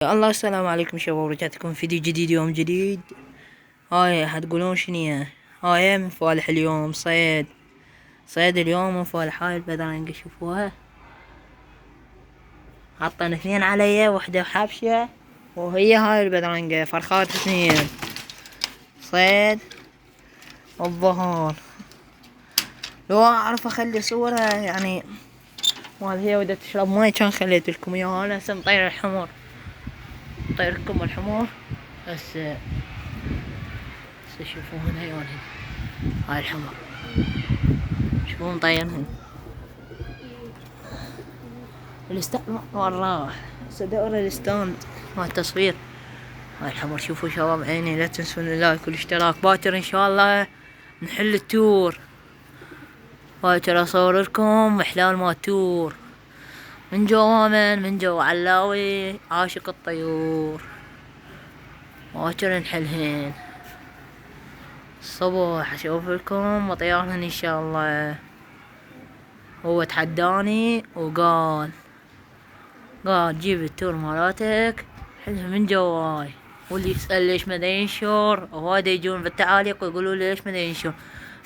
الله السلام عليكم شباب، رجعت لكم فيديو جديد يوم جديد. هاي حتقولون شنية؟ هاي من فالح اليوم صيد اليوم من فالح. هاي البذرانقة شوفوها، حاطين اثنين علي، وحدة حابشة، وهي هاي البذرانقة فرخات اثنين. صيد الظهر. لو اعرف اخلي صورة يعني مال هي ودها تشرب ماي كان خليت لكم اياها. انا هسه مطير الحمر، مطيركم الحمر بس تشوفون عيونهن. هاي الحمر شوفوا مطيرهن. الستاند وراه صدق الستاند مال التصوير. هاي الحمر شوفوا شباب عيني. لا تنسون اللايك والاشتراك. باكر ان شاء الله نحل التور. باكر اصور لكم احلال مال التور من جو من جو علاوي عاشق الطيور. باكر نحلهن الصبح اشوف لكم مطيرهن ان شاء الله. هو تحداني وقال جيب التور مالاتك حلها من جواي. واللي يسأل ليش ما ينشر، وهذا يجون بالتعاليق ويقولوا ليش ما ينشر.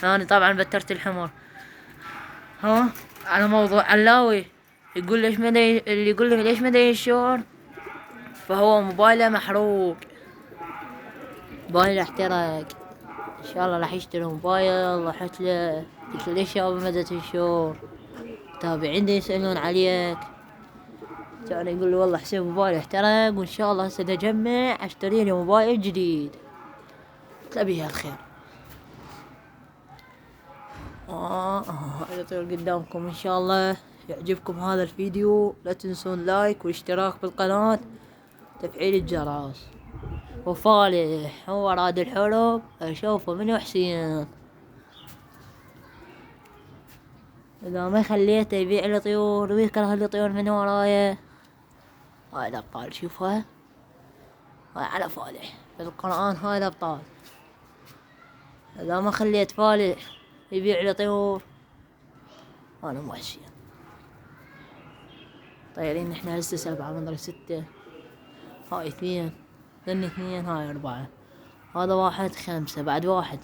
انا طبعا بترت الحمر على موضوع علاوي. يقول ليش ما اللي يقول لك ليش ما ينشر فهو موبايله محروق، موبايله احترق. ان شاء الله راح يشتري موبايل. رحت له قلت له ليش يا ابو ما تنشر؟ تابعين يسألون عليك. كان يقول لي والله حسين موبايلي احترق، وان شاء الله هسه اجمع اشتري لي موبايل جديد. قلت له بيها الخير. يطير قدامكم ان شاء الله. يعجبكم هذا الفيديو لا تنسون لايك واشتراك بالقناة، تفعيل الجرس. وفالح هو راد الحلب اشوفه من حسين. اذا ما خليته يبيع لي طيور ويكره لي طيور من ورايا. هاي الابطال شوفها، هاي على فالح في القرآن. هاي الابطال اذا ما خليت فالح يبيع لي طيور انا مو حسين. طيرين احنا هسه 7 مدري 6. هاي 2 ذني 2 هاي 4. هذا 1 5 بعد 1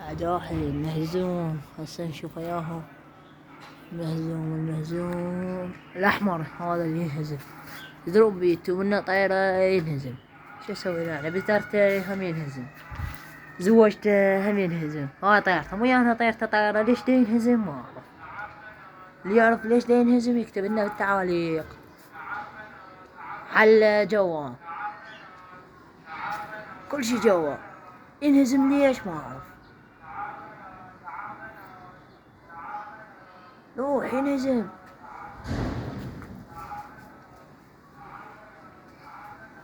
بعد 1 مهزوم. هسه نشوف اياهم. المهزوم الأحمر هذا اللي ينهزم. يضرب بيته منه طيرة ينهزم. شو اسوي له انا؟ بترته هم ينهزم، زوجته هم ينهزم. هاي طيرته مو انا طيرته طيارة. ليش دا ينهزم ما اعرف. اللي يعرف ليش دا ينهزم يكتب لنا بالتعاليق. حل جوا كل شي جوا. ينهزم ليش ما اعرف. روح ينهزم.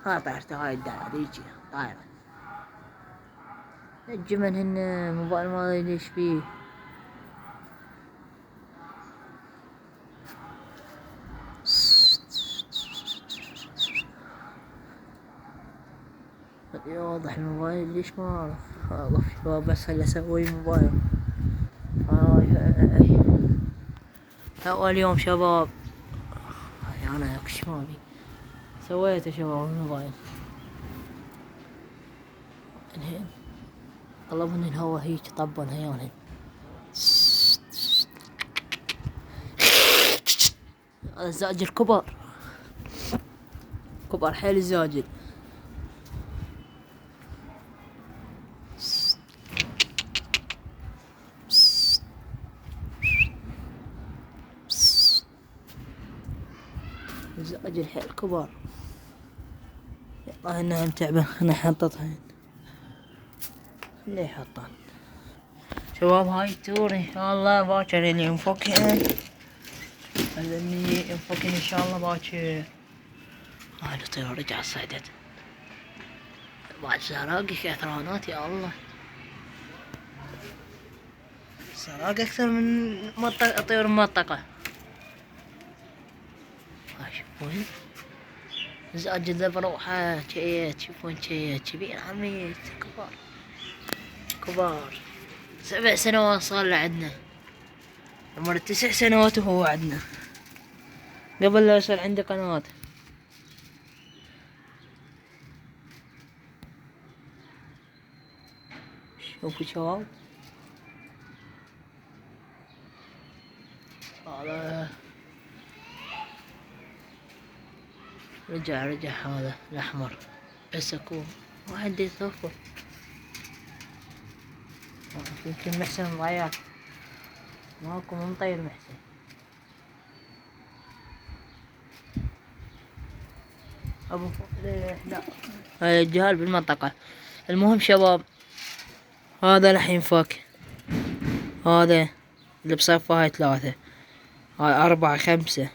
هاي طيرته. هاي الدلع يجي طايرة. الجمل هن موبايل مالي ليش فيه. واضح الموبايل ليش ما اعرف. والله شباب بس هلا اسوي موبايل. هاي اول يوم شباب. هاي انا اكش مالي سويته شباب الموبايل. الحين طلبني الهوا هيك طبن هيونهن. هذا الزاجل كبر حيل الزاجل. الزاجل حيل كبر. والله انها متعبة. انا حطتها ليه حطان شباب. هاي التور ان شاء الله باكر اللي نفكها. اللي نفكها ان شاء الله باكر. هاي الطيور رجع صعدت بعد سراقي كثرانات. يا الله سراق اكثر من طيور منطقة. هاي شوفون زاج ذا بروحه شيت. شوفون شيت كبير عميد كبار. 7 سنوات صار له عندنا. عمره 9 سنوات وهو عندنا. قبل لا يصير عندي قناة. شوفوا شباب، هذا رجع هذا الأحمر، بس اكو واحد يصفر. يمكن محسن ضيع، ماكو مطير محسن. ابو لا هاي الجهال بالمنطقة. المهم شباب، هذا راح ينفك، هذا اللي بصفه هاي 3، هاي 4 5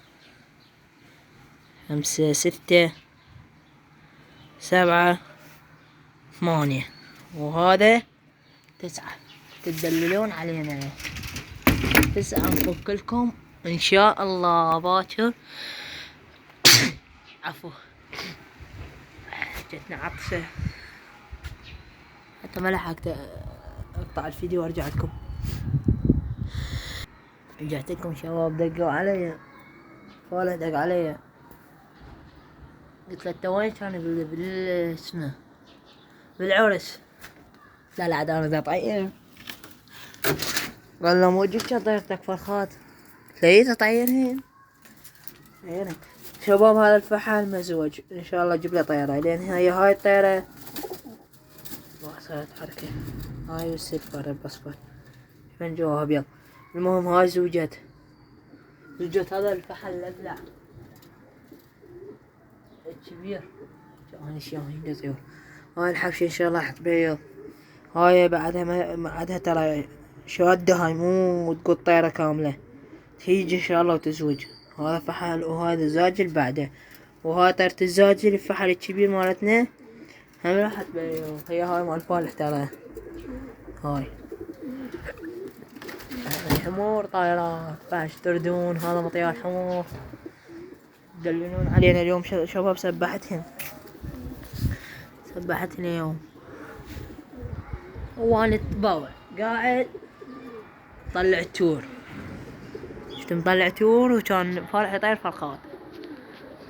5 6 7 8، وهذا 9. تدللون علينا 9 نفك لكم ان شاء الله باكر. عفو، جتنا عطسة حتى ما لحقت اقطع الفيديو وارجع لكم. رجعت لكم شباب، دقوا علي، فالح دق علي، قلت له انت وين كان؟ اسمه بالعرس. لا عاد انا دا طير. قال له مو جيت طيرتك فرخات. لقيته طيرهن عينك شباب. هذا الفحل مزوج، ان شاء الله اجيب له طياره، لان هاي الطياره ما صارت حركه. هاي السلفر البصفر من جواها ابيض. المهم هاي زوجت هذا الفحل الابلع الكبير. هاي شلون طيور. هاي الحبشه ان شاء الله راح تبيض. هاي بعدها ترى شادة، هاي مو تقول طيرة كاملة، تيجي ان شاء الله وتزوج. هذا فحل، وهذا زاجل بعده، وهاي طيرة الزاجل الفحل الكبير مالتنا هم راح تبيض. هي هاي مال فالح ترى. هاي الحمور طايرات، باش تردون. هذا مطيار حمور، يدللون علينا اليوم شباب. سبحتهم اليوم، وانا تباوع قاعد طلع التور. شفت مطلع تور، وكان فالح يطير فرخات.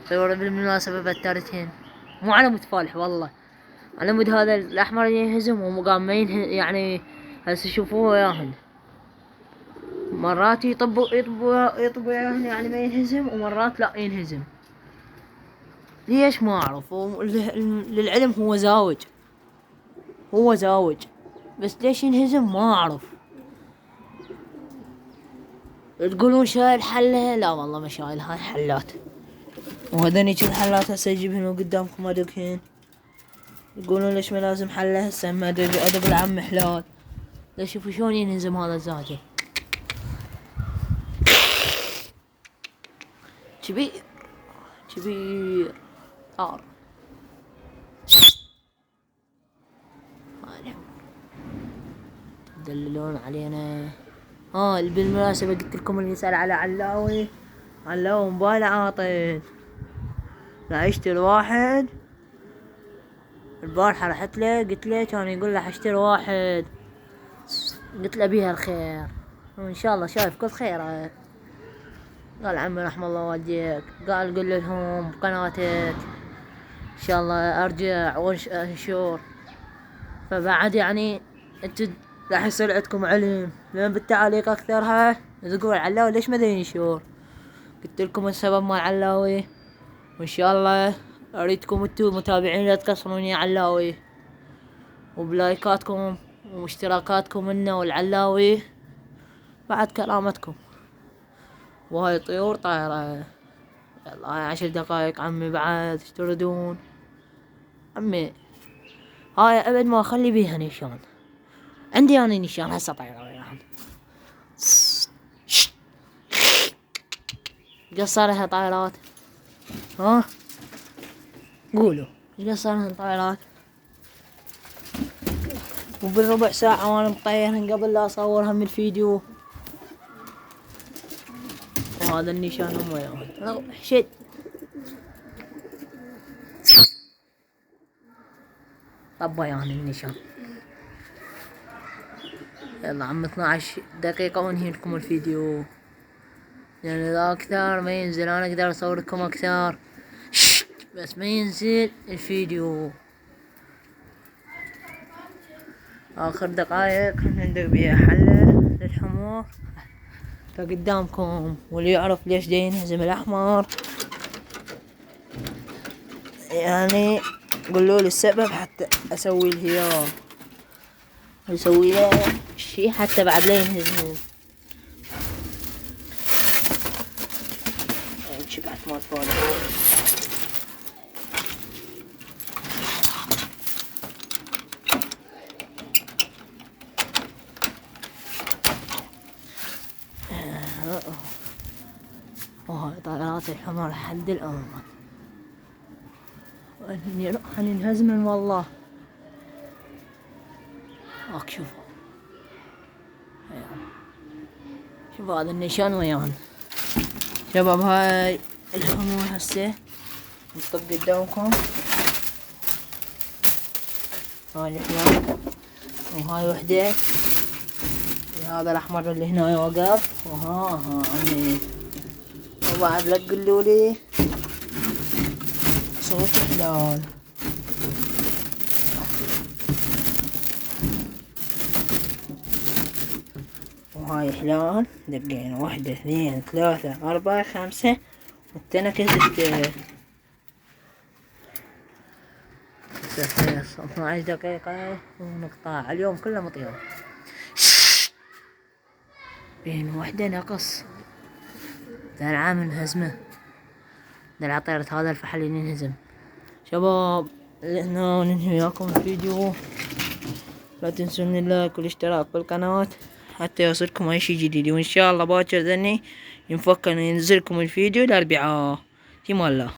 طيور بالمناسبة بترتين، مو على مود فالح والله، على مود هذا الاحمر ينهزم ومقام ما يعني هسه شوفوه وياهن. مرات يطبوا يعني ما ينهزم، ومرات لا ينهزم. ليش ما اعرف. للعلم هو زاوج، بس ليش ينهزم ما اعرف. تقولون شايل حله، لا والله ما شايل، هاي حلات. وهذنيك الحلات هسه اجيبهن قدامكم ادقهن. يقولون ليش ما لازم حله، هسه ما ادق العم حلال. لا شوفوا شلون ينهزم هذا الزاجل. كبير طار. تدللون علينا. بالمناسبة قلت لكم اللي يسأل على علاوي موبايل عاطل. لا يشتري واحد. البارحة رحت له قلت له، كان يقول له حاشتري واحد. قلت له بيها الخير وان شاء الله شايف كل خير. قال عمي رحم الله والديك، قال قل لهم بقناتك ان شاء الله ارجع وانشر. فبعد يعني انتو راح يصير عندكم علم، لان بالتعاليق اكثرها تقول علاوي ليش ما ينشر. قلت لكم السبب مال علاوي، وان شاء الله اريدكم انتو المتابعين لا تقصرون يا علاوي، وبلايكاتكم واشتراكاتكم منه والعلاوي بعد كرامتكم. وهاي طيور طايرة. يلا هاي 10 دقايق عمي، بعد ايش تردون عمي. هاي ابد ما اخلي بيها نيشان. عندي انا نيشان هسه طايرة وياهم. قصرها طايرات. ها قولوا قصرها طايرات. وبالربع ساعة وانا مطيرهن قبل لا اصورهم الفيديو. وهذا النيشان هم وياهم. شد طب وياهن النيشان. يلا عم 12 دقيقة وانهي لكم الفيديو. لأن إذا أكثر ما ينزل أنا أقدر أصور لكم أكثر. بس ما ينزل الفيديو. آخر دقايق ندق بيها حلة للحمار فقدامكم، واللي يعرف ليش دا ينهزم الأحمر يعني قولوا لي السبب حتى أسوي الهيار، أسوي له شي حتى بعد لا ينهزمون. شبعت مال فاضي. وهاي طلعات الحمار لحد الآن حننهزمن والله. شوفوا شوفوا هذا النشان ويانا شباب. هاي الحمار هسه نطب قدامكم. هاي الحمار وهاي وحدة. هذا الأحمر اللي هنا وقف وها عمي. وبعد لا تقولوا لي صوت حلال. وهاي حلال دقينا 1 2 3 4 5 والتنكة 12 دقيقة ونقطع. اليوم كله مطير. بين وحدة نقص. ذا العام هزمه. ذا العطيرة هذا الفحل ينهزم. شباب هنا ننهي وياكم الفيديو. لا تنسون اللايك والاشتراك بالقناة حتى يوصلكم اي شي جديد، وان شاء الله باكر ذني ينفك انه ينزلكم الفيديو الاربعاء. في مال الله.